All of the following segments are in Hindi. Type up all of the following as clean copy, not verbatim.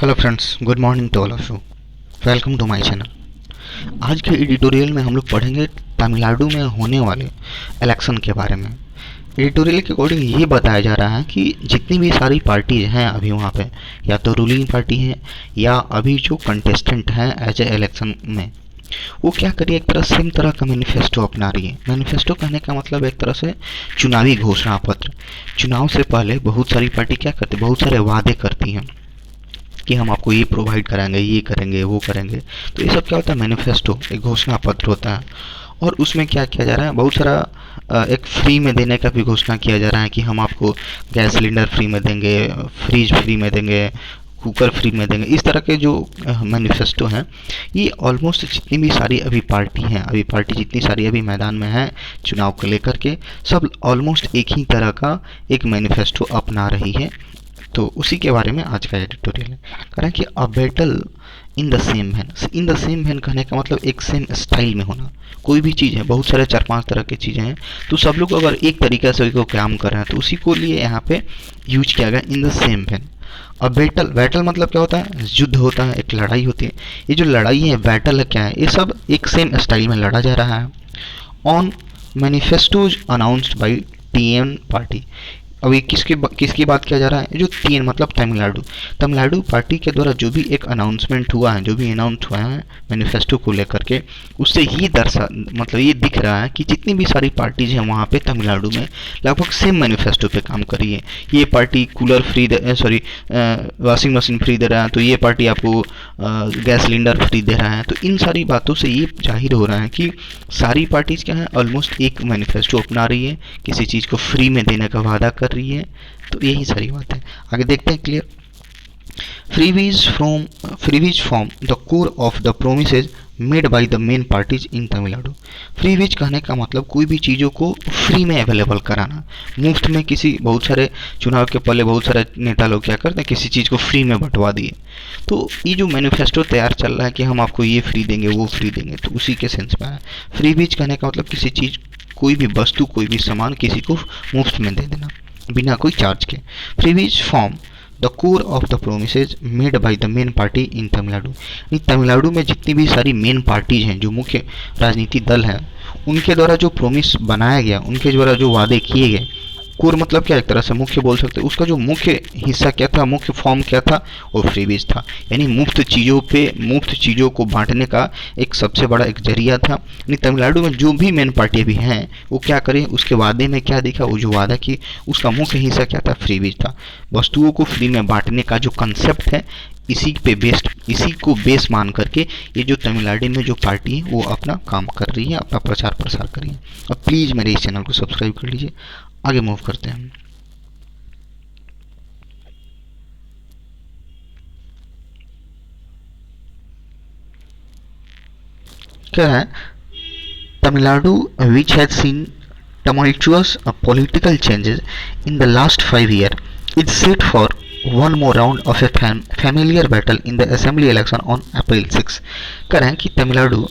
Hello friends, good morning to all of you. Welcome to my channel. आज के एडिटोरियल में हम लोग पढ़ेंगे तमिलनाडु में होने वाले इलेक्शन के बारे में। एडिटोरियल के अकॉर्डिंग ये बताया जा रहा है कि जितनी भी सारी पार्टीज हैं अभी वहाँ पे, या तो रूलिंग पार्टी है या अभी जो कंटेस्टेंट हैं एज ए इलेक्शन में, वो क्या करिए एक तरह सेम तरह का मैनिफेस्टो अपना रही है। मैनिफेस्टो कहने का मतलब एक तरह से चुनावी घोषणा पत्र। चुनाव से पहले बहुत सारी पार्टी क्या करती है, बहुत सारे वादे करती हैं कि हम आपको ये प्रोवाइड कराएंगे, ये करेंगे, वो करेंगे। तो ये सब क्या होता है, मैनिफेस्टो एक घोषणा पत्र होता है। और उसमें क्या किया जा रहा है, बहुत सारा एक फ्री में देने का भी घोषणा किया जा रहा है कि हम आपको गैस सिलेंडर फ्री में देंगे, फ्रिज फ्री में देंगे, कुकर फ्री में देंगे। इस तरह के जो मैनिफेस्टो हैं, ये ऑलमोस्ट जितनी भी सारी अभी पार्टी हैं, अभी पार्टी जितनी सारी अभी मैदान में हैं चुनाव को लेकर के, सब ऑलमोस्ट एक ही तरह का एक मैनिफेस्टो अपना रही है। तो उसी के बारे में आज का एडिटोरियल है। कारण कि a battle in the same van. In the same van कहने का मतलब एक सेम स्टाइल में होना। कोई भी चीज़ है, बहुत सारे 4-5 तरह की चीज़ें हैं, तो सब लोग अगर एक तरीके से को काम कर रहे हैं तो उसी को लिए यहाँ पे यूज किया गया इन द सेम वैन। अब बैटल मतलब क्या होता है, युद्ध होता है, एक लड़ाई होती है। ये जो लड़ाई है, बैटल है, क्या है, ये सब एक सेम स्टाइल में लड़ा जा रहा है। On manifestos announced by TM party. अभी किसकी बात किया जा रहा है, जो तीन मतलब तमिलनाडु पार्टी के द्वारा जो भी एक अनाउंसमेंट हुआ है, जो भी अनाउंस हुआ है मैनिफेस्टो को लेकर के, उससे ही मतलब ये दिख रहा है कि जितनी भी सारी पार्टीज हैं वहाँ पे तमिलनाडु में लगभग सेम मैनिफेस्टो पे काम कर रही है। ये party cooler free washing machine free दे रहा है, तो ये पार्टी आपको गैस सिलेंडर फ्री दे रहा है। तो इन सारी बातों से ये जाहिर हो रहा है कि सारी पार्टीज क्या है, ऑलमोस्ट एक मैनिफेस्टो अपना रही है, किसी चीज़ को फ्री में देने का वादा कर रही है। तो यही सारी बात है। आगे देखते हैं clear. Freebies form the core of the promises made by the main parties in Tamil Nadu. Freebies कहने का मतलब कोई भी चीज़ों को फ्री में अवेलेबल कराना, मुफ्त में। बहुत सारे चुनाव के पहले बहुत सारे नेता लोग क्या करते हैं, किसी चीज़ को फ्री में बंटवा दिए। तो ये जो मैनिफेस्टो तैयार चल रहा है कि हम आपको ये फ्री देंगे, वो फ्री देंगे, तो उसी के सेंस में है। फ्रीवीज कहने का मतलब किसी चीज़, कोई भी वस्तु, कोई भी सामान किसी को मुफ्त में दे देना बिना कोई चार्ज के। Freebies form the core of the promises made by the main party इन तमिलनाडु। तमिलनाडु में जितनी भी सारी मेन पार्टीज हैं, जो मुख्य राजनीतिक दल हैं, उनके द्वारा जो प्रोमिस बनाया गया, उनके द्वारा जो वादे किए गए। कोर मतलब क्या, एक तरह से मुख्य बोल सकते हैं। उसका जो मुख्य हिस्सा क्या था, मुख्य फॉर्म क्या था, वो फ्रीबीज था। यानी मुफ्त चीज़ों को बांटने का एक सबसे बड़ा एक जरिया था। यानी तमिलनाडु में जो भी मेन पार्टी भी हैं, वो क्या करें, उसके वादे में क्या दिखा, वो जो वादा की उसका मुख्य हिस्सा क्या था, फ्रीबीज था। वस्तुओं को फ्री में बांटने का जो कंसेप्ट है, इसी को बेस मान करके ये जो तमिलनाडु में जो पार्टी है वो अपना काम कर रही है, अपना प्रचार प्रसार कर रही है। अब प्लीज़ मेरे इस चैनल को सब्सक्राइब कर लीजिए। आगे मूव करते हैं। क्या है, Tamil Nadu which has seen tumultuous political changes in the last 5 years is set for one more round of a familiar battle in the assembly election on April 6। कह रहे हैं कि तमिलनाडु,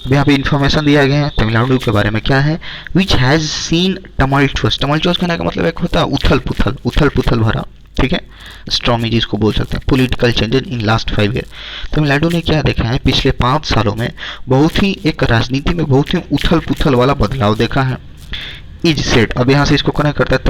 अभी यहाँ पे इन्फॉर्मेशन दिया गया है तमिलनाडु के बारे में, क्या है, विच हैज़ सीन टमल्चुअस कहने का मतलब एक होता है उथल पुथल भरा, ठीक है, स्ट्रॉमी जिसको बोल सकते हैं, political changes in last 5 year. Tamil Nadu ने क्या देखा है, पिछले 5 सालों में बहुत ही एक राजनीति में बहुत ही उथल पुथल वाला बदलाव देखा है। इज सेट, अब यहाँ से इसको कनेक्ट करता है,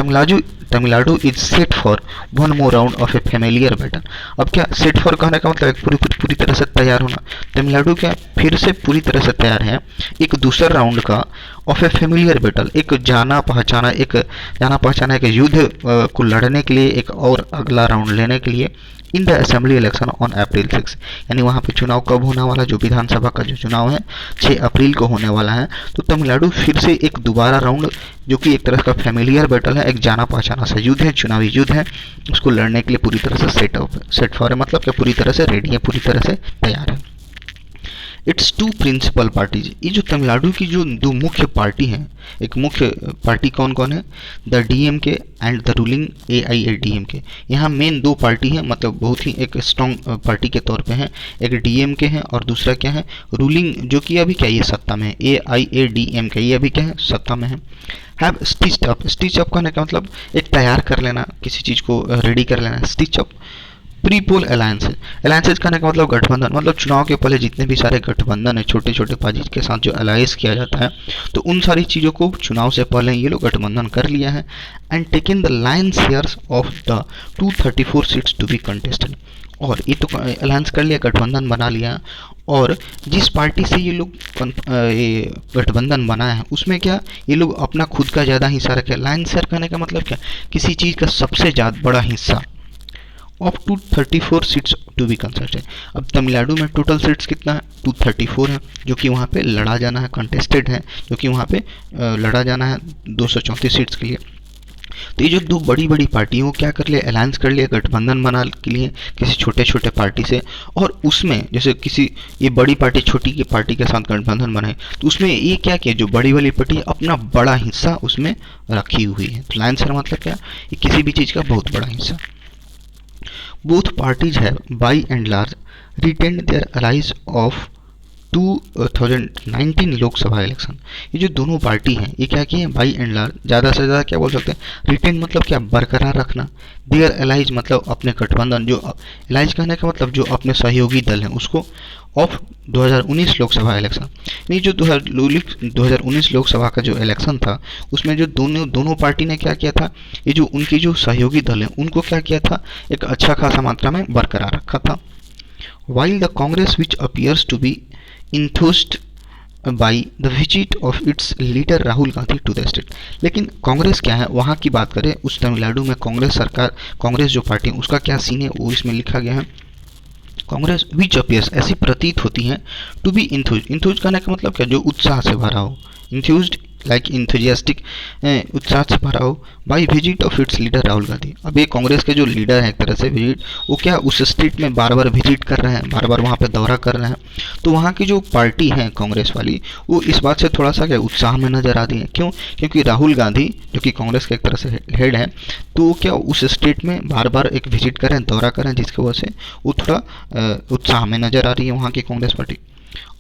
Tamil Nadu is set for one more round of A familiar battle. अब क्या सेट फॉर कहने का मतलब पूरी तरह से तैयार होना। तमिलनाडु क्या फिर से पूरी तरह से तैयार है एक दूसरा राउंड का ऑफ ए फेमिलियर बैटल, एक जाना पहचाना एक युद्ध को लड़ने के लिए, एक और अगला राउंड लेने के लिए, in the assembly election on April 6। यानी वहाँ पे चुनाव कब होने वाला, जो विधानसभा का जो चुनाव है 6 अप्रैल को होने वाला है। तो तमिलनाडु फिर से एक दोबारा राउंड, जो कि एक तरह का फैमिलियर बैटल है, एक जाना पहचाना सा युद्ध है, चुनावी युद्ध है, उसको लड़ने के लिए पूरी तरह से सेट फॉर है, मतलब क्या पूरी तरह से रेडी है, पूरी तरह से तैयार है। It's two principal parties. ये जो तमिलनाडु की जो दो मुख्य पार्टी हैं, एक मुख्य पार्टी कौन कौन है, the DMK and the ruling AIADMK. यहाँ मेन 2 पार्टी हैं, मतलब बहुत ही एक स्ट्रॉन्ग पार्टी के तौर पे हैं। एक डीएमके है और दूसरा क्या है, रूलिंग, जो कि अभी क्या ये सत्ता में है, एआईएडीएमके, ये अभी क्या है, सत्ता में है। हैव स्टिच अप कहने का मतलब एक तैयार कर लेना, किसी चीज़ को रेडी कर लेना, stitch up pre poll alliances, alliances कहने का मतलब गठबंधन, मतलब चुनाव के पहले जितने भी सारे गठबंधन है छोटे छोटे पार्टी के साथ जो अलायंस किया जाता है, तो उन सारी चीज़ों को चुनाव से पहले ये लोग गठबंधन कर लिया है। And taken the lion shares of the 234 seats to be contested, और ये तो अलायंस कर लिया, गठबंधन बना लिया, और जिस पार्टी से ये लोग ये गठबंधन बनाया है उसमें क्या ये लोग अपना खुद का ज़्यादा हिस्सा रखे। लाइन शेयर करने का मतलब क्या, किसी चीज़ का सबसे ज़्यादा बड़ा हिस्सा of 234 seats to be considered. अब तमिलनाडु में टोटल सीट्स कितना है, 234 है, जो कि वहाँ पे लड़ा जाना है, कंटेस्टेड है, जो कि वहाँ पे लड़ा जाना है 234 सीट्स के लिए। तो ये जो दो बड़ी बड़ी पार्टियों क्या कर लिया, अलायंस कर लिया, गठबंधन बना के लिए किसी छोटे छोटे पार्टी से, और उसमें जैसे किसी ये बड़ी पार्टी छोटी की पार्टी के साथ गठबंधन बनाए, तो उसमें ये क्या किया, जो बड़ी वाली पार्टी अपना बड़ा हिस्सा उसमें रखी हुई है। तो अलायंस का मतलब क्या, ये किसी भी चीज़ का बहुत बड़ा हिस्सा। Both parties have by and large retained their allies of 2019 Lok Sabha election. ये जो दोनों पार्टी हैं ये क्या किए हैं, बाई एंड लार्ज, ज़्यादा से ज़्यादा क्या बोल सकते हैं, रिटेन मतलब क्या, बरकरार रखना, देयर एलाइज मतलब अपने गठबंधन, जो एलाइज कहने का मतलब जो अपने सहयोगी दल हैं उसको, ऑफ 2019 लोकसभा इलेक्शन। यानी जो 2019 लोकसभा का जो इलेक्शन था उसमें जो दोनों पार्टी ने क्या किया था, ये जो उनकी जो सहयोगी दल हैं उनको क्या किया था, एक अच्छा खासा मात्रा में बरकरार रखा था। While the Congress which appears to be enthused by the visit of its leader Rahul Gandhi to the state, लेकिन कांग्रेस क्या है वहाँ की बात करें, उस तमिलनाडु में कांग्रेस सरकार, कांग्रेस जो पार्टी है उसका क्या सीन है वो इसमें लिखा गया है। कांग्रेस विच अपीयर्स ऐसी प्रतीत होती है, टू बी इंथ्यूज करने का मतलब क्या, जो उत्साह से भरा हो, इंथ्यूज्ड लाइक इंथुजियास्टिक, उत्साह से भरा हो, by visit of its leader Rahul Gandhi. अब ये कांग्रेस के जो लीडर हैं एक तरह से विजिट, वो क्या उस स्टेट में बार बार विजिट कर रहे हैं, बार बार वहाँ पे दौरा कर रहे हैं, तो वहाँ की जो पार्टी है कांग्रेस वाली वो इस बात से थोड़ा सा क्या उत्साह में नजर आती है। क्यों, क्योंकि राहुल गांधी जो कि कांग्रेस के एक तरह से हेड है, तो क्या उस स्टेट में बार बार एक विजिट कर रहे हैं, दौरा कर रहे हैं, जिसकी वजह से वो थोड़ा उत्साह में नजर आ रही है वहाँ की Congress party.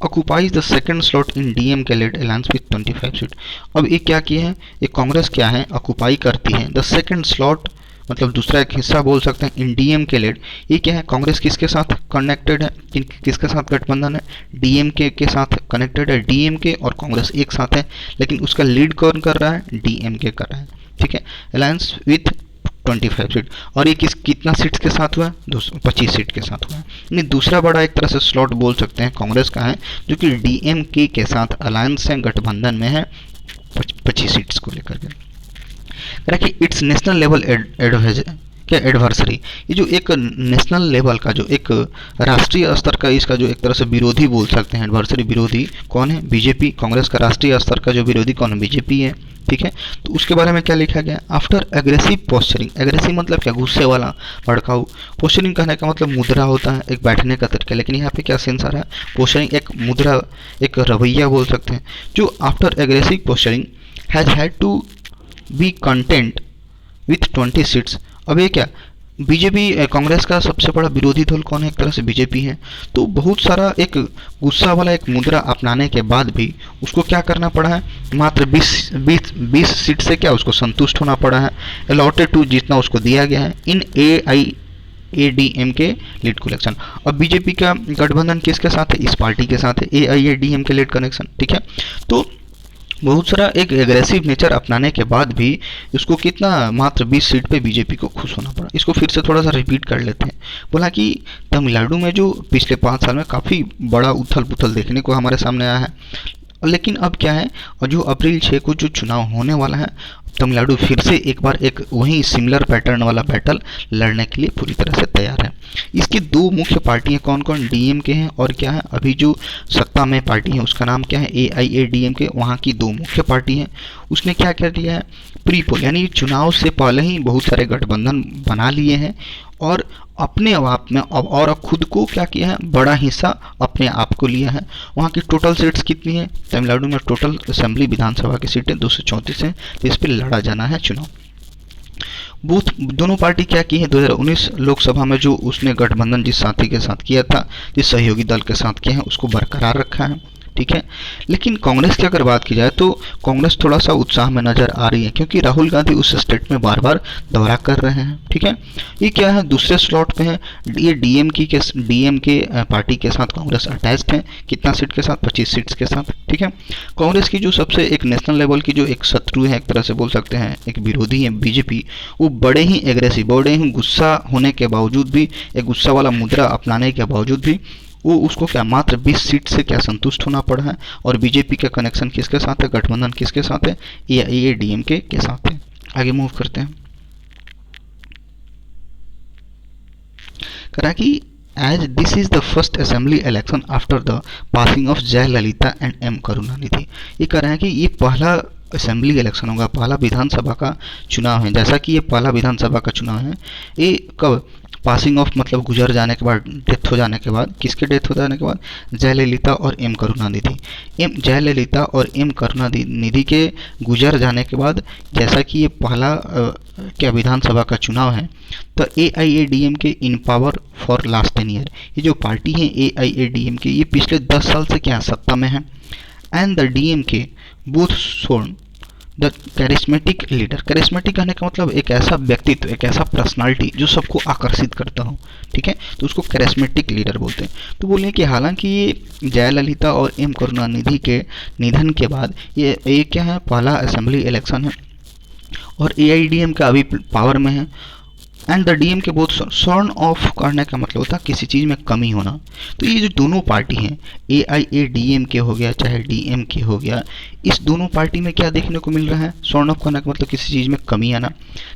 Occupies the second slot in DMK led alliance with 25 seat. अब ये क्या किए हैं, ये कांग्रेस क्या है ऑक्यूपाई करती है द सेकंड स्लॉट, मतलब दूसरा एक हिस्सा बोल सकते हैं, इन डीएमके लेड। ये क्या है, कांग्रेस किसके साथ कनेक्टेड है, किसके साथ गठबंधन है, डीएमके के साथ कनेक्टेड है, डीएमके और कांग्रेस एक साथ है, लेकिन उसका लीड कौन कर रहा है, डीएमके कर रहा है, ठीक है, अलायंस विथ 25 सीट। और ये कितना सीट्स के साथ हुआ है, 25 सीट के साथ हुआ है। यानी दूसरा बड़ा एक तरह से स्लॉट बोल सकते हैं कांग्रेस का है, जो कि डीएमके के साथ अलायंस है, गठबंधन में है 25 सीट्स को लेकर के। इट्स नेशनल लेवल क्या एडवर्सरी, ये जो एक नेशनल लेवल का जो एक राष्ट्रीय स्तर का इसका जो एक तरह से विरोधी बोल सकते हैं, एडवर्सरी विरोधी कौन है, बीजेपी। कांग्रेस का राष्ट्रीय स्तर का जो विरोधी कौन है, बीजेपी है, ठीक है। तो उसके बारे में क्या लिखा गया, आफ्टर एग्रेसिव पोस्चरिंग, एग्रेसिव मतलब क्या, गुस्से वाला, भड़काऊ। पोस्चरिंग कहने का मतलब मुद्रा होता है, एक बैठने का तरीका, लेकिन यहाँ पे क्या सेंस आ रहा है, पोस्चरिंग एक मुद्रा, एक रवैया बोल सकते हैं, जो after aggressive posturing has had to be content with 20 seats. अब ये क्या, बीजेपी, कांग्रेस का सबसे बड़ा विरोधी दल कौन है, एक तरह से बीजेपी है, तो बहुत सारा एक गुस्सा वाला एक मुद्रा अपनाने के बाद भी उसको क्या करना पड़ा है, मात्र 20 सीट से क्या उसको संतुष्ट होना पड़ा है, अलॉटेड टू जितना उसको दिया गया है इन AIADMK लीड कलेक्शन। अब बीजेपी का गठबंधन किसके साथ है, इस पार्टी के साथ है, AIADMK लीड कनेक्शन, ठीक है। तो बहुत सारा एक एग्रेसिव नेचर अपनाने के बाद भी इसको कितना, मात्र 20 सीट पे बीजेपी को खुश होना पड़ा। इसको फिर से थोड़ा सा रिपीट कर लेते हैं। बोला कि तमिलनाडु में जो पिछले 5 साल में काफ़ी बड़ा उथल पुथल देखने को हमारे सामने आया है, लेकिन अब क्या है, और जो अप्रैल 6 को जो चुनाव होने वाला है, तमिलनाडु फिर से एक बार एक वही सिमिलर पैटर्न वाला बैटल लड़ने के लिए पूरी तरह से तैयार है। इसकी दो मुख्य पार्टियां कौन कौन, डीएमके हैं और क्या है, अभी जो सत्ता में पार्टी है उसका नाम क्या है, AIADMK। वहाँ की दो मुख्य पार्टी हैं। उसने क्या कर दिया है, प्री पोल यानी चुनाव से पहले ही बहुत सारे गठबंधन बना लिए हैं और अपने आप में और खुद को क्या किया है, बड़ा हिस्सा अपने आप को लिया है। वहाँ की टोटल सीट्स कितनी है, तमिलनाडु में टोटल असेंबली विधानसभा की सीटें 234 हैं, तो इस पर लड़ा जाना है चुनाव। दोनों पार्टी क्या की है, 2019 लोकसभा में जो उसने गठबंधन जिस साथी के साथ किया था, जिस सहयोगी दल के साथ किया है, उसको बरकरार रखा है, ठीक है। लेकिन कांग्रेस की अगर बात की जाए तो कांग्रेस थोड़ा सा उत्साह में नजर आ रही है, क्योंकि राहुल गांधी उस स्टेट में बार बार दौरा कर रहे हैं, ठीक है। ये क्या है, दूसरे स्लॉट पे है, ये डीएमके पार्टी के साथ कांग्रेस अटैच्ड है। कितना सीट के साथ, 25 सीट्स के साथ, ठीक है। कांग्रेस की जो सबसे एक नेशनल लेवल की जो एक शत्रु है, एक तरह से बोल सकते हैं एक विरोधी है बीजेपी, वो बड़े ही एग्रेसिव, बड़े ही गुस्सा होने के बावजूद भी, एक गुस्सा वाला मुद्रा अपनाने के बावजूद भी वो उसको क्या मात्र 20 सीट से क्या संतुष्ट होना पड़ा है। और बीजेपी का कनेक्शन किसके साथ है, गठबंधन किसके साथ है, एआईएडीएमके के साथ है। आगे मूव करते हैं। करा कि as this is the first assembly election after the passing of Jayalalithaa and M Karunanidhi. ये कह रहे हैं कि ये पहला असेंबली इलेक्शन होगा, पहला विधानसभा का चुनाव है। जैसा कि ये पहला विधानसभा का चुनाव है, ये कब पासिंग ऑफ मतलब गुजर जाने के बाद, डेथ हो जाने के बाद, किसके डेथ हो जाने के बाद, जयललिता और एम करुणानिधि। जयललिता और एम करुणानिधि के गुजर जाने के बाद, जैसा कि ये पहला क्या विधानसभा का चुनाव है, तो एआईएडीएमके इन पावर फॉर लास्ट 10 ईयर, ये जो पार्टी है एआईएडीएमके, ये पिछले 10 साल से क्या सत्ता में है। And the DMK both shown the charismatic leader. Charismatic कहने का मतलब एक ऐसा व्यक्तित्व, एक ऐसा पर्सनालिटी जो सबको आकर्षित करता हो, ठीक है, तो उसको कैरिस्मेटिक लीडर बोलते हैं। तो बोले कि हालांकि ये जयललिता और एम करुणानिधि के निधन के बाद ये क्या है, पहला असेंबली इलेक्शन है और एआईडीएम का अभी पावर में है। एंड द डीएम के बहुत शॉर्न ऑफ करने का मतलब होता है किसी चीज़ में कमी होना। तो ये जो दोनों पार्टी हैं, एआईएडीएम के हो गया चाहे डीएम के हो गया, इस दोनों पार्टी में क्या देखने को मिल रहा है, शॉर्न ऑफ करने का मतलब किसी चीज़ में कमी आना।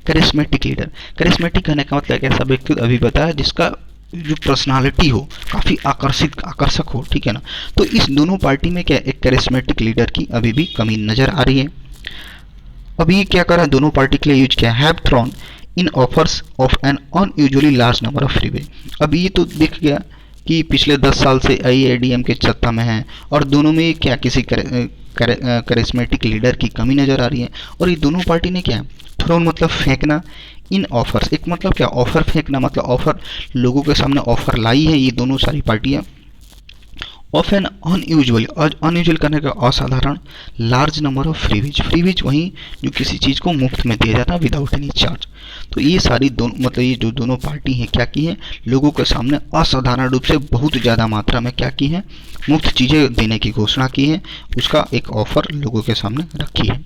करिश्मेटिक लीडर, करिश्मेटिक कहने का मतलब एक ऐसा व्यक्ति अभी बताया जिसका जो पर्सनालिटी हो काफ़ी आकर्षक हो, ठीक है ना। तो इस दोनों पार्टी में क्या एक करिश्मेटिक लीडर की अभी भी कमी नज़र आ रही है। अभी क्या कर रहा है, दोनों पार्टी के लिए यूज किया have thrown in offers of an unusually large number of freebies. अब ये तो दिख गया कि पिछले 10 साल से एआईएडीएम के सत्ता में है और दोनों में क्या किसी करिश्मेटिक लीडर की कमी नज़र आ रही है। और ये दोनों पार्टी ने क्या थ्रोन मतलब फेंकना, इन ऑफर्स एक मतलब क्या ऑफर फेंकना, मतलब ऑफर लोगों के सामने ऑफर लाई है ये दोनों सारी पार्टियाँ। ऑफ एन अनयूजुअल करने का असाधारण लार्ज नंबर ऑफ फ्रीवीज वहीं जो किसी चीज़ को मुफ्त में दिया जाता है विदाउट एनी चार्ज। तो ये सारी दोनों मतलब ये जो दोनों पार्टी हैं क्या की हैं, लोगों के सामने असाधारण रूप से बहुत ज़्यादा मात्रा में क्या की है, मुफ्त चीज़ें देने की घोषणा की है, उसका एक ऑफर लोगों के सामने रखी है।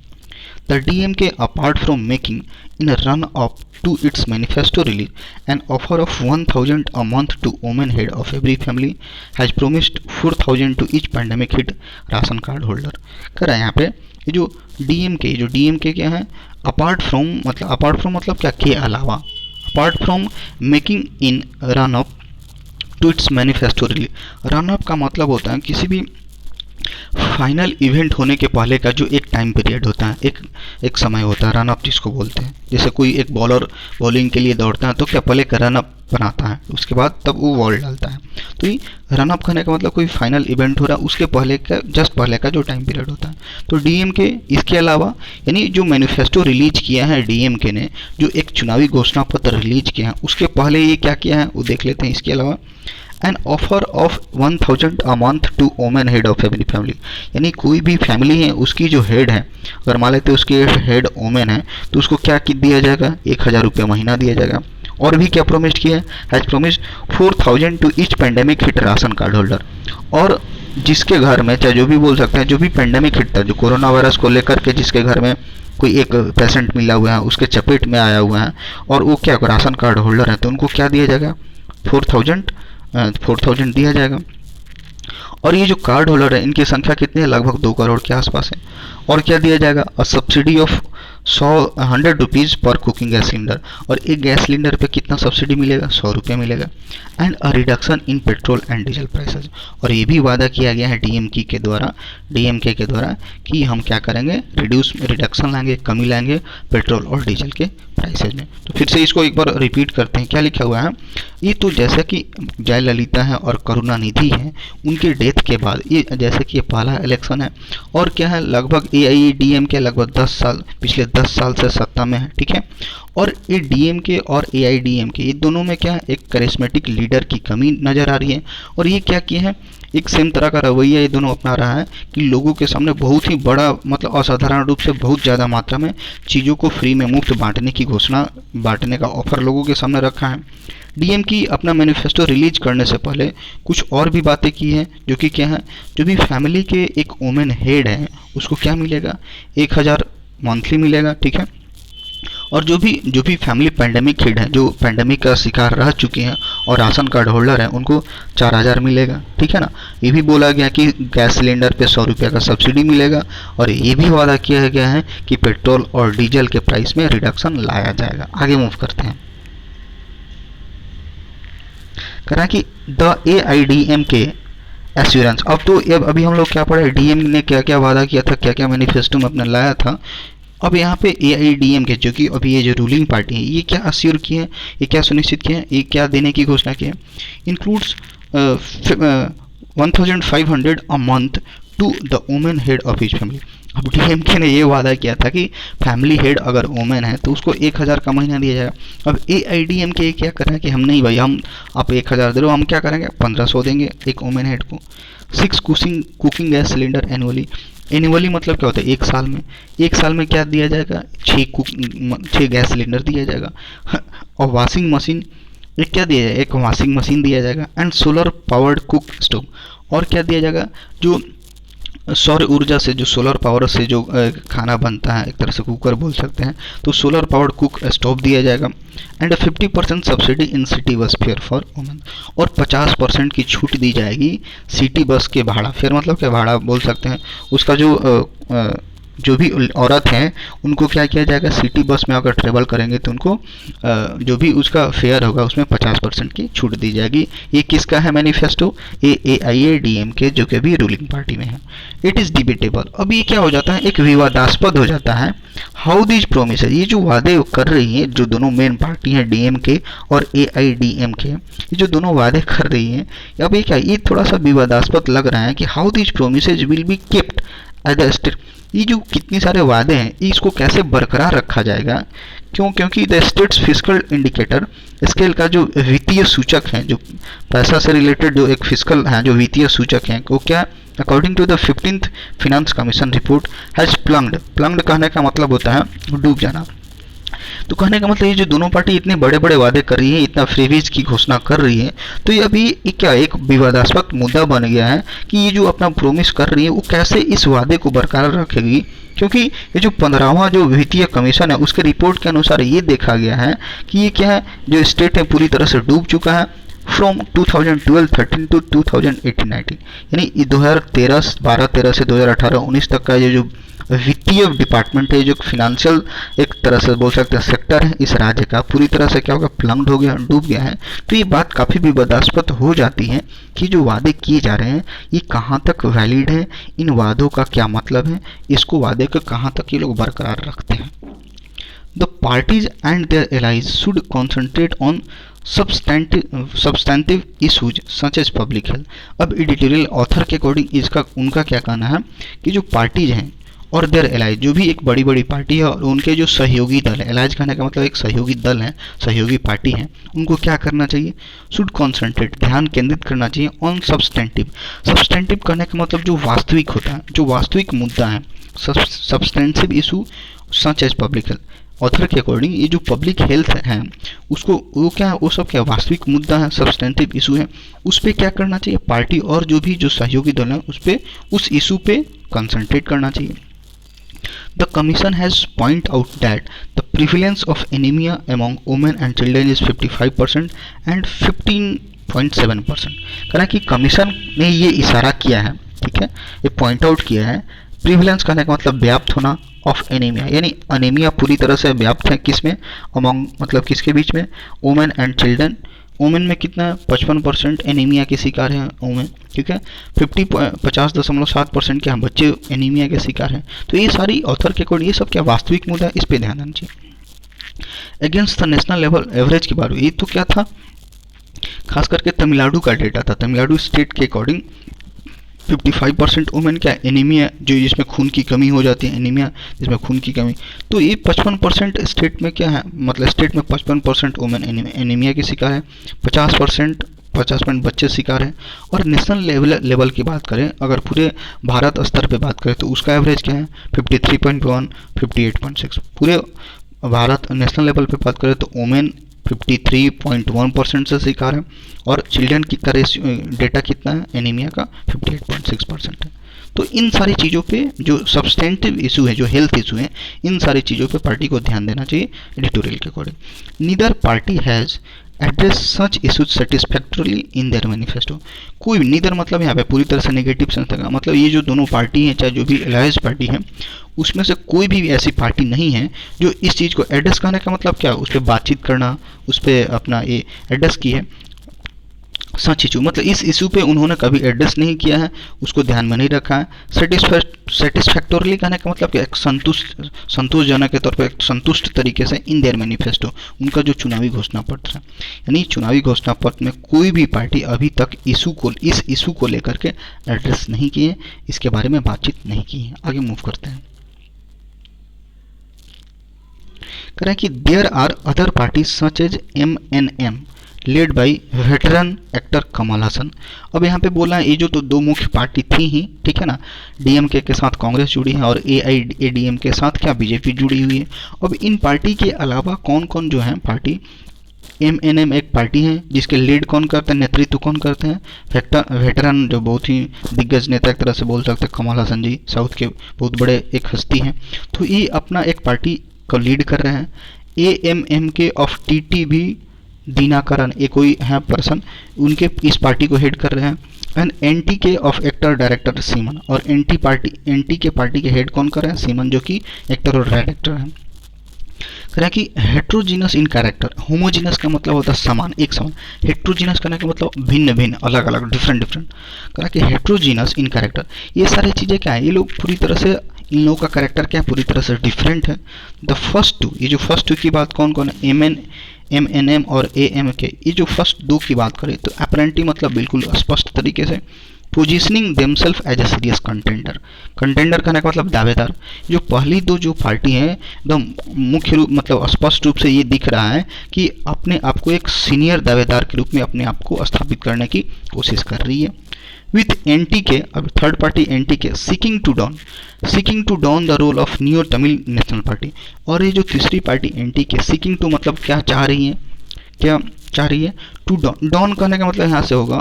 The DMK, apart from making in a run-up to its manifesto release an offer of 1,000 a month to women head of every family, has promised 4,000 to each pandemic hit ration card holder. कर रहा है यहाँ पे ये जो DMK क्या है, अपार्ट फ्रॉम मतलब क्या के अलावा, apart from making in run up to its manifesto release. Run up का मतलब होता है किसी भी फाइनल इवेंट होने के पहले का जो एक टाइम पीरियड होता है, एक समय होता है, रन अप जिसको बोलते हैं। जैसे कोई एक बॉलर बॉलिंग के लिए दौड़ता है तो क्या पहले का रन अप बनाता है, उसके बाद तब वो बॉल डालता है। तो ये रन अप करने का मतलब कोई फाइनल इवेंट हो रहा है उसके पहले का, जस्ट पहले का जो टाइम पीरियड होता है। तो डीएमके इसके अलावा यानी जो मैनिफेस्टो रिलीज किया है डीएमके ने, जो एक चुनावी घोषणा पत्र रिलीज किया है, उसके पहले ये क्या किया है वो देख लेते हैं। इसके अलावा an offer of 1,000 a month to women head of every family, यानी कोई भी फैमिली है उसकी जो हेड है, अगर मान लेते उसकी हेड वोमेन है तो उसको क्या दिया जाएगा, 1,000 रुपये महीना दिया जाएगा। और भी क्या प्रोमिस किया है, has promised 4,000 to each pandemic hit ration card holder. और जिसके घर में चाहे जो भी बोल सकते हैं, जो भी पेंडेमिक हिट था, जो कोरोना वायरस को लेकर के जिसके घर में कोई एक पेशेंट मिला हुआ है, उसके चपेट में आया हुआ है और वो क्या राशन कार्ड होल्डर है, तो उनको क्या दिया जाएगा, 4,000 दिया जाएगा। और ये जो कार्ड होल्डर है इनकी संख्या कितनी है, लगभग 2 करोड़ के आसपास है। और क्या दिया जाएगा, अ सब्सिडी ऑफ 100 रुपीज़ पर कुकिंग गैस सिलेंडर। और एक गैस सिलेंडर पे कितना सब्सिडी मिलेगा, 100 रुपये मिलेगा। And a reduction in petrol and diesel prices. और ये भी वादा किया गया है डीएमके के द्वारा कि हम क्या करेंगे, रिडक्शन लाएंगे, कमी लाएंगे पेट्रोल और डीजल के प्राइसेज में। तो फिर से इसको एक बार रिपीट करते हैं, क्या लिखा हुआ है। ये तो जैसे कि जयललिता है और करुणानिधि है, उनके डेथ के बाद ये जैसे कि ये पहला इलेक्शन है और क्या है, लगभग एआईएडीएमके लगभग 10 साल पिछले 10 साल से सत्ता में है, ठीक है। और ये डीएमके और एआईडीएमके ये दोनों में क्या है, एक करिश्मेटिक लीडर की कमी नज़र आ रही है। और ये क्या किए हैं, एक सेम तरह का रवैया ये दोनों अपना रहा है कि लोगों के सामने बहुत ही बड़ा मतलब असाधारण रूप से बहुत ज़्यादा मात्रा में चीज़ों को फ्री में मुफ्त बांटने की घोषणा, बांटने का ऑफर लोगों के सामने रखा है। डीएम की अपना मैनिफेस्टो रिलीज करने से पहले कुछ और भी बातें की हैं, जो कि क्या है, जो भी फैमिली के एक वुमेन हेड है उसको क्या मिलेगा, 1000 मंथली मिलेगा, ठीक है। और जो भी फैमिली पैंडेमिक हेड है, जो पैंडेमिक का शिकार रह चुके हैं और राशन कार्ड होल्डर हैं, उनको 4000 मिलेगा, ठीक है ना। ये भी बोला गया कि गैस सिलेंडर पे 100 रुपये का सब्सिडी मिलेगा, और ये भी वादा किया गया है कि पेट्रोल और डीजल के प्राइस में रिडक्शन लाया जाएगा। आगे मूव करते हैं। करा कि द AIDMK एश्योरेंस। अब तो अभी हम लोग क्या पढ़े, डीएम ने क्या क्या वादा किया था, क्या क्या मैनिफेस्टो में अपने लाया था। अब यहाँ पे AIDMK जो कि अभी ये जो रूलिंग पार्टी है, ये क्या अश्योर किए हैं, ये क्या सुनिश्चित किए हैं, ये क्या देने की घोषणा की है। Includes 1500 a month to the women head of his family. अब DMK ने ये वादा किया था कि फैमिली हेड अगर वुमेन है तो उसको 1000 का महीना दिया जाएगा। अब AIDMK क्या कर रहे हैं कि हम नहीं भाई, हम आप 1000 दे रहे हो, हम क्या करेंगे 1500 देंगे एक वुमेन हेड को। 6 cooking gas cylinder annually. Annually मतलब क्या होता है, एक साल में क्या दिया जाएगा, 6 गैस सिलेंडर दिया जाएगा। और वॉशिंग मशीन, एक क्या दिया जाएगा, एक वॉशिंग मशीन दिया जाएगा। And solar powered cook stove, और क्या दिया जाएगा, जो सौर ऊर्जा से, जो सोलर पावर से जो खाना बनता है, एक तरह से कुकर बोल सकते हैं, तो सोलर पावर्ड कुक स्टोव दिया जाएगा। And 50% subsidy in city bus fair for women, और 50% की छूट दी जाएगी सिटी बस के भाड़ा। फेयर मतलब क्या, भाड़ा बोल सकते हैं। उसका जो भी औरत हैं उनको क्या किया जाएगा, सिटी बस में अगर ट्रेवल करेंगे तो उनको जो भी उसका फेयर होगा उसमें 50% की छूट दी जाएगी। ये किसका है मैनिफेस्टो, AIDMK जो कि भी रूलिंग पार्टी में है। It is debatable. अब ये क्या हो जाता है, एक विवादास्पद हो जाता है। हाउ दीज प्रोमिस, ये जो वादे कर रही हैं जो दोनों मेन पार्टी हैं DMK और AIDMK, ये जो दोनों वादे कर रही हैं, अब ये क्या, ये थोड़ा सा विवादास्पद लग रहा है कि how these promises will be kept at the state. ये जो कितने सारे वादे हैं इसको कैसे बरकरार रखा जाएगा, क्योंकि the states fiscal indicator scale का जो वित्तीय सूचक हैं, जो पैसा से रिलेटेड जो एक फिस्कल है, जो वित्तीय सूचक हैं, वो क्या, according to the 15th finance commission report has plunged कहने का मतलब होता है डूब जाना। तो कहने का मतलब ये जो दोनों पार्टी इतने बड़े बड़े वादे कर रही है, इतना फ्रीबीज की घोषणा कर रही है, तो ये अभी क्या एक विवादास्पद मुद्दा बन गया है कि ये जो अपना प्रोमिस कर रही है वो कैसे इस वादे को बरकरार रखेगी। क्योंकि ये जो 15वां जो वित्तीय कमीशन है उसके रिपोर्ट के अनुसार ये देखा गया है कि ये क्या है, जो स्टेट है पूरी तरह से डूब चुका है फ्रॉम 2012-13 टू 2018-19, यानी 2012-13 से 2018-19 तक का ये जो वित्तीय डिपार्टमेंट है, जो फिनेंशियल एक तरह से बोल सकते हैं सेक्टर है इस राज्य का, पूरी तरह से क्या होगा, प्लंग्ड हो गया, डूब गया है। तो ये बात काफ़ी विवादास्पद हो जाती है कि जो वादे किए जा रहे हैं ये कहाँ तक वैलिड है, इन वादों का क्या मतलब है, इसको वादे को कहाँ तक ये लोग बरकरार रखते हैं। The parties and their allies should concentrate on substantive issues such as public health। अब एडिटोरियल ऑथर के अकॉर्डिंग उनका क्या कहना है कि जो पार्टीज हैं और देयर एलाइज, जो भी एक बड़ी बड़ी पार्टी है और उनके जो सहयोगी दल है, एलाइज कहने का मतलब एक सहयोगी दल है, सहयोगी पार्टी है, उनको क्या करना चाहिए, शुड कॉन्सेंट्रेट, ध्यान केंद्रित करना चाहिए ऑन सब्सटेंटिव करने का मतलब जो वास्तविक होता है, जो वास्तविक मुद्दा है, substantive issue such as public health. Author के अकॉर्डिंग ये जो पब्लिक हेल्थ है उसको वो क्या है, वो सब क्या वास्तविक मुद्दा है, सब्सटेंटिव इशू है, उस पर क्या करना चाहिए पार्टी और जो सहयोगी दल है उस इशू पे कंसंट्रेट करना चाहिए। The commission has point out that the prevalence of anemia among women and children is 55% and 15.7%। कहना कि कमीशन ने ये इशारा किया है, ठीक है, ये पॉइंट आउट किया है। प्रिविलेंस कहने का मतलब व्याप्त होना ऑफ एनीमिया, यानी अनीमिया पूरी तरह से व्याप्त है किस में, अमंग मतलब किसके बीच में, वुमेन एंड चिल्ड्रन। वुमेन में कितना 55% एनीमिया के शिकार हैं वुमेन, ठीक है, 50.7% के हम बच्चे एनीमिया के शिकार हैं। तो ये सारी ऑथर के अकॉर्डिंग ये सब क्या वास्तविक मुद्दा है, इस पे ध्यान देना चाहिए। Against the national level average की बात हुई, ये तो क्या था, खास करके तमिलनाडु का डेटा था। तमिलनाडु स्टेट के अकॉर्डिंग 55% वुमेन क्या एनीमिया, जो जिसमें खून की कमी हो जाती है, एनीमिया जिसमें खून की कमी, तो ये 55% स्टेट में क्या है, मतलब स्टेट में 55% वुमेन एनीमिया के शिकार है, 50% 50% बच्चे शिकार हैं। और नेशनल लेवल की बात करें, अगर पूरे भारत स्तर पे बात करें तो उसका एवरेज क्या है 53.1, 58.6। पूरे भारत नेशनल लेवल पे बात करें तो वोमेन 53.1% से शिकार है, और चिल्ड्रन का डेटा कितना है एनीमिया का 58.6% है। तो इन सारी चीज़ों पे जो सब्सटेंटिव इशू है, जो हेल्थ इशू है, इन सारी चीज़ों पे पार्टी को ध्यान देना चाहिए एडिटोरियल के according. Neither party has address such issues satisfactorily in their manifesto. कोई भी, नीदर मतलब यहाँ पे पूरी तरह से नेगेटिव सेंस का मतलब ये जो दोनों पार्टी हैं, चाहे जो भी अलायंस पार्टी है, उसमें से कोई भी ऐसी पार्टी नहीं है जो इस चीज़ को एड्रेस करने का मतलब क्या, उस पर बातचीत करना, उस पर अपना ये एड्रेस की है सच इशू, मतलब इस इशू पे उन्होंने कभी एड्रेस नहीं किया है, उसको ध्यान में नहीं रखा है। सेटिस्फैक्टोरली कहने का मतलब क्या, एक संतोषजनक के तौर पर एक संतुष्ट तरीके से इन देयर मैनिफेस्टो, उनका जो चुनावी घोषणा पत्र है, यानी चुनावी घोषणा पत्र में कोई भी पार्टी अभी तक इस इशू को लेकर के एड्रेस नहीं किए, इसके बारे में बातचीत नहीं की है। आगे मूव करते हैं। कह रहे हैं कि there are other parties such as MNM led by veteran actor Kamal Haasan. अब यहाँ पे बोला है ये जो तो दो मुख्य पार्टी थी ही, ठीक है ना, DMK के साथ कांग्रेस जुड़ी है और AIADM के साथ क्या BJP जुड़ी हुई है। अब इन पार्टी के अलावा कौन कौन जो है पार्टी, MNM एक पार्टी है जिसके लीड कौन करते हैं, नेतृत्व कौन करते हैं, वेटरन जो बहुत ही दिग्गज नेता एक तरह से बोल सकते हैं कमल हसन जी, साउथ के बहुत बड़े एक हस्ती हैं, तो ये अपना एक पार्टी को लीड कर रहे हैं। AMMK ऑफ TT भी दीनाकरण, ये कोई है पर्सन, उनके इस पार्टी को हेड कर रहे हैं। And NTK of actor director semen, और NTK पार्टी के हेड कौन कर रहे हैं, सीमन, जो कि एक्टर और डायरेक्टर हैं। कह रहा है कि हेट्रोजीनस इन कैरेक्टर, होमोजीनस का मतलब होता है समान, एक समान, हेट्रोजीनस करने का मतलब भिन्न भिन्न, अलग अलग, डिफरेंट। कह रहा है कि हेट्रोजीनस इन कैरेक्टर, ये सारी चीज़ें क्या है, ये लोग पूरी तरह से, इन लोगों का कैरेक्टर क्या है, पूरी तरह से डिफरेंट है। द फर्स्ट टू, ये जो फर्स्ट टू की बात कौन कौन है, MNM और AMK, ये जो फर्स्ट दो की बात करें तो अपरेंटली मतलब बिल्कुल स्पष्ट तरीके से positioning themselves as a serious contender, contender कहने का मतलब दावेदार। जो पहली दो जो पार्टी है एकदम मुख्य रूप मतलब स्पष्ट रूप से ये दिख रहा है कि अपने आप को एक सीनियर दावेदार के रूप में अपने आप को स्थापित करने की कोशिश कर रही है। विथ NTK, अब third party NTK seeking to down the role of new Tamil national party. और ये जो तीसरी पार्टी NTK सीकिंग टू मतलब क्या चाह रही है, टू डाउन करने का मतलब यहाँ से होगा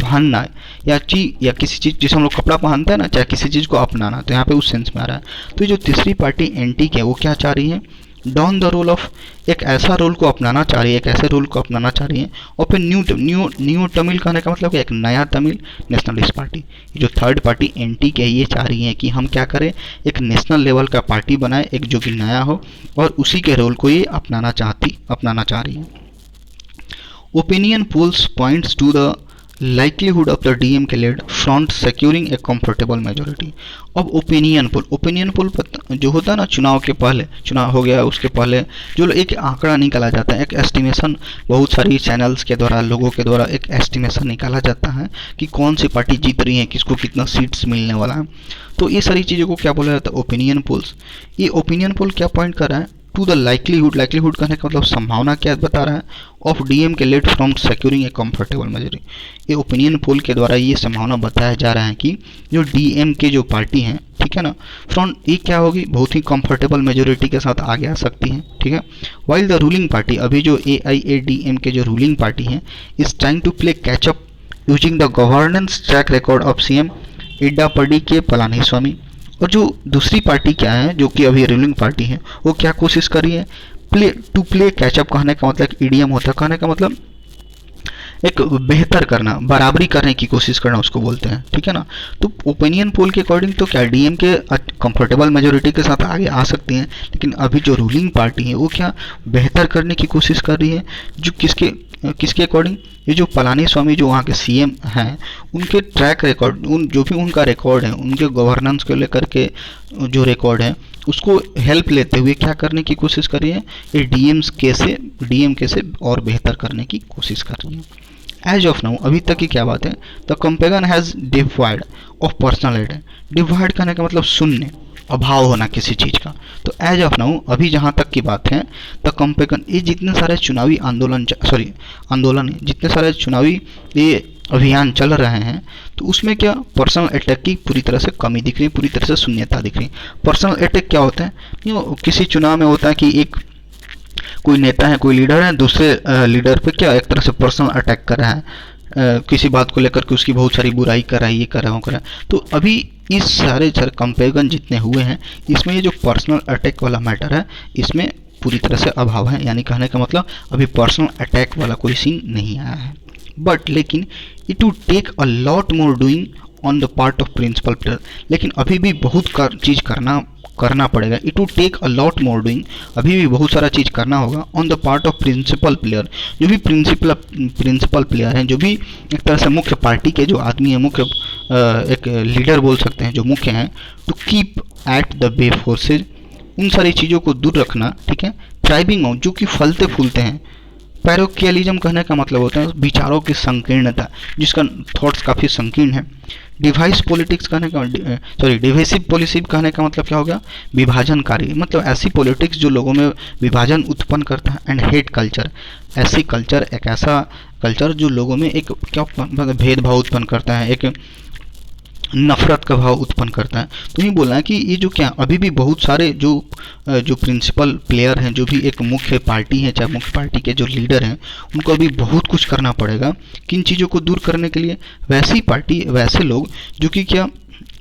पहनना या किसी चीज़, जैसे हम लोग कपड़ा पहनते हैं ना, चाहे किसी चीज़ को अपनाना, तो यहाँ पे उस सेंस में आ रहा है। तो ये जो तीसरी पार्टी NTK है वो क्या चाह रही है, डाउन द रोल ऑफ, एक ऐसा रोल को अपनाना चाह रही है, एक ऐसे रोल को अपनाना चाह रही है। और फिर न्यू तमिल कहने का मतलब क्या, एक नया तमिल नेशनलिस्ट पार्टी। जो थर्ड पार्टी NTK है ये चाह रही है कि हम क्या करें, एक नेशनल लेवल का पार्टी बनाए, एक जो कि नया हो, और उसी के रोल को ये अपनाना चाह रही है। Opinion polls points to the likelihood of the DMK led front securing a comfortable majority। अब ओपिनियन पोल जो होता है ना, चुनाव के पहले, चुनाव हो गया उसके पहले जो एक आंकड़ा निकाला जाता है, एक एस्टिमेशन, बहुत सारी चैनल्स के द्वारा, लोगों के द्वारा एक एस्टिमेशन निकाला जाता है कि कौन सी पार्टी जीत रही है, किसको कितना सीट्स मिलने वाला है। तो ये सारी चीज़ों को क्या बोला जाता है, ओपिनियन पोल्स। ये ओपिनियन पोल क्या पॉइंट कर रहा है, टू द लाइकलीहुड कहने का मतलब संभावना क्या बता रहा है, of DMK led from securing a comfortable majority. ये ओपिनियन पोल के द्वारा ये संभावना बताया जा रहा है कि जो DMK जो पार्टी है, ठीक है ना, फ्रॉन्ट ये क्या होगी, बहुत ही कंफर्टेबल मेजोरिटी के साथ आगे आ सकती है, ठीक है। वाइल द रूलिंग पार्टी, अभी जो AIADM जो रूलिंग पार्टी है, is trying to play catch up using the governance track record of CM Edappadi K Palaniswami. और जो दूसरी पार्टी क्या है, जो कि अभी रूलिंग पार्टी है, वो क्या कोशिश कर रही है, प्ले कैचअप कहने का मतलब ईडीएम होता है, कहने का मतलब एक बेहतर करना, बराबरी करने की कोशिश करना उसको बोलते हैं, ठीक है ना। तो ओपिनियन पोल के अकॉर्डिंग तो क्या DMK कंफर्टेबल मेजोरिटी के साथ आगे आ सकती हैं, लेकिन अभी जो रूलिंग पार्टी है वो क्या बेहतर करने की कोशिश कर रही है, जो किसके अकॉर्डिंग, ये जो पलानीस्वामी जो वहाँ के CM हैं, उनके ट्रैक रिकॉर्ड, जो भी उनका रिकॉर्ड है, उनके गवर्नेंस को लेकर के जो रिकॉर्ड है, उसको हेल्प लेते हुए क्या करने की कोशिश कर रही है, ये DMK से और बेहतर करने की कोशिश कर रही है। एज ऑफ नाउ, अभी तक की क्या बात है, the campaign has divide of personal ad. Divide करने का मतलब शून्य, अभाव होना किसी चीज़ का। तो एज ऑफ नाउ अभी जहाँ तक की बात है द कंपेगन, ये जितने सारे चुनावी आंदोलन जितने सारे चुनावी ये अभियान चल रहे हैं, तो उसमें क्या पर्सनल अटैक की पूरी तरह से कमी दिख रही है, पूरी तरह से शून्यता दिख रही है। पर्सनल अटैक क्या होता है, किसी चुनाव में होता है कि एक कोई नेता है, कोई लीडर है, दूसरे लीडर पे क्या एक तरह से पर्सनल अटैक कर रहा है, किसी बात को लेकर के उसकी बहुत सारी बुराई कर रहा है, ये कर रहा है, वो कर रहा है। तो अभी इस सारे कंपेरिजन जितने हुए हैं, इसमें ये जो पर्सनल अटैक वाला मैटर है, इसमें पूरी तरह से अभाव है। यानी कहने का मतलब अभी पर्सनल अटैक वाला कोई सीन नहीं आया है। बट लेकिन it would take a lot more doing on the part of principal player, लेकिन अभी भी बहुत चीज़ करना पड़ेगा। It would take a lot more doing, अभी भी बहुत सारा चीज़ करना होगा on the part of principal player, जो भी प्रिंसिपल प्लेयर हैं, जो भी एक तरह से मुख्य पार्टी के जो आदमी है, मुख्य एक लीडर बोल सकते हैं, जो मुख्य हैं, to keep at the bay forces, उन सारी चीज़ों को दूर रखना, ठीक है। थ्राइविंग ऑन, जो कि फलते फूलते हैं। पैरोकियलिज्म कहने का मतलब होता है विचारों की संकीर्णता, जिसका थॉट्स काफ़ी संकीर्ण है। डिवाइस पॉलिटिक्स कहने का डिवाइसिव पॉलिसी कहने का मतलब क्या हो गया, विभाजनकारी, मतलब ऐसी पॉलिटिक्स जो लोगों में विभाजन उत्पन्न करता है। एंड हेट कल्चर, ऐसी कल्चर, एक ऐसा कल्चर जो लोगों में एक क्या मतलब भेदभाव उत्पन्न करता है, एक नफरत का भाव उत्पन्न करता है। तो ये बोलना है कि ये जो क्या अभी भी बहुत सारे जो प्रिंसिपल प्लेयर हैं, जो भी एक मुख्य पार्टी है, चाहे मुख्य पार्टी के जो लीडर हैं, उनको अभी बहुत कुछ करना पड़ेगा किन चीज़ों को दूर करने के लिए। वैसी पार्टी, वैसे लोग जो कि क्या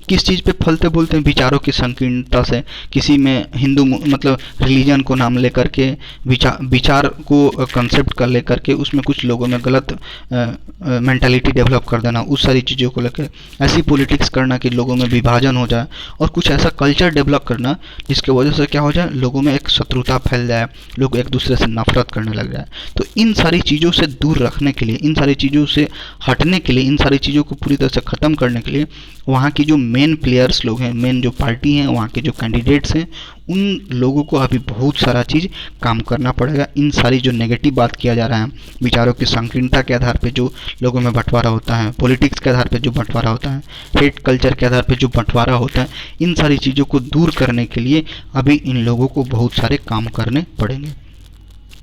किस चीज़ पे फलते बोलते हैं, विचारों की संकीर्णता से, किसी में हिंदू मतलब रिलीजन को नाम लेकर के विचार को कंसेप्ट कर लेकर के उसमें कुछ लोगों में गलत मेंटालिटी डेवलप कर देना, उस सारी चीज़ों को लेकर ऐसी पॉलिटिक्स करना कि लोगों में विभाजन हो जाए, और कुछ ऐसा कल्चर डेवलप करना जिसके वजह से क्या हो जाए, लोगों में एक शत्रुता फैल जाए, लोग एक दूसरे से नफरत करने लग जाए। तो इन सारी चीज़ों से दूर रखने के लिए, इन सारी चीज़ों से हटने के लिए, इन सारी चीज़ों को पूरी तरह से ख़त्म करने के लिए वहाँ की जो मेन प्लेयर्स लोग हैं, मेन जो पार्टी हैं, वहाँ के जो कैंडिडेट्स हैं, उन लोगों को अभी बहुत सारा चीज़ काम करना पड़ेगा। इन सारी जो नेगेटिव बात किया जा रहा है, विचारों की संकीर्णता के आधार पे जो लोगों में बंटवारा होता है, पॉलिटिक्स के आधार पे जो बंटवारा होता है, हेट कल्चर के आधार पे जो बंटवारा होता है, इन सारी चीज़ों को दूर करने के लिए अभी इन लोगों को बहुत सारे काम करने पड़ेंगे।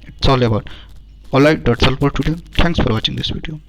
It's all about alright, that's all for today. Thanks for watching this video.